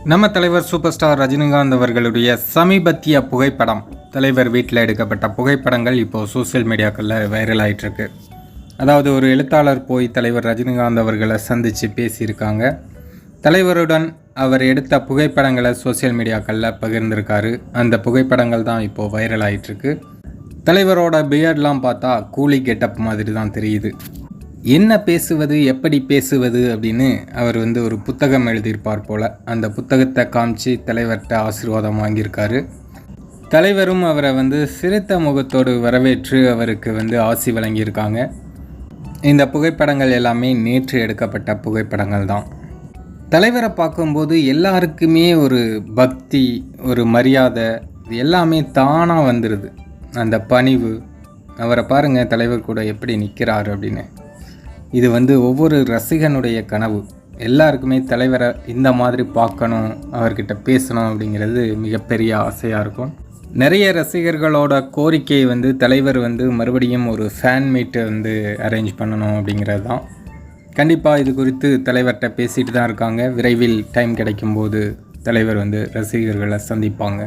நம்ம தலைவர் super star Rajinikanth அவர்களுடைய சமீபத்திய புகைப்படம், தலைவர் வீட்டில் எடுக்கப்பட்ட புகைப்படங்கள் இப்போது சோசியல் மீடியாக்களில் வைரல் ஆகிட்டுருக்கு. அதாவது ஒரு எழுத்தாளர் போய் தலைவர் ரஜினிகாந்த் அவர்களை சந்தித்து பேசியிருக்காங்க. தலைவருடன் அவர் எடுத்த புகைப்படங்களை சோசியல் மீடியாக்களில் பகிர்ந்திருக்காரு. அந்த புகைப்படங்கள் தான் இப்போது வைரல் ஆகிட்டுருக்கு. தலைவரோட பியர்ட்லாம் பார்த்தா கூலி கெட்டப் மாதிரி தான் தெரியுது. என்ன பேசுவது, எப்படி பேசுவது அப்படின்னு அவர் ஒரு புத்தகம் எழுதியிருப்பார் போல். அந்த புத்தகத்தை காமிச்சு தலைவர்கிட்ட ஆசீர்வாதம் வாங்கியிருக்காரு. தலைவரும் அவரை சிரித்த முகத்தோடு வரவேற்று அவருக்கு ஆசி வழங்கியிருக்காங்க. இந்த புகைப்படங்கள் எல்லாமே நேற்று எடுக்கப்பட்ட புகைப்படங்கள் தான். தலைவரை பார்க்கும்போது எல்லாருக்குமே ஒரு பக்தி, ஒரு மரியாதை, எல்லாமே தானாக வந்துடுது. அந்த பணிவு, அவரை பாருங்கள் தலைவர் கூட எப்படி நிற்கிறார் அப்படின்னு. இது ஒவ்வொரு ரசிகனுடைய கனவு. எல்லாருக்குமே தலைவரை இந்த மாதிரி பார்க்கணும், அவர்கிட்ட பேசணும் அப்படிங்கிறது மிகப்பெரிய ஆசையாக இருக்கும். நிறைய ரசிகர்களோட கோரிக்கை தலைவர் மறுபடியும் ஒரு ஃபேன் மீட்டை அரேஞ்ச் பண்ணணும் அப்படிங்கிறது தான். கண்டிப்பாக இது குறித்து தலைவர்கிட்ட பேசிகிட்டு தான் இருக்காங்க. விரைவில் டைம் கிடைக்கும்போது தலைவர் ரசிகர்களை சந்திப்பாங்க.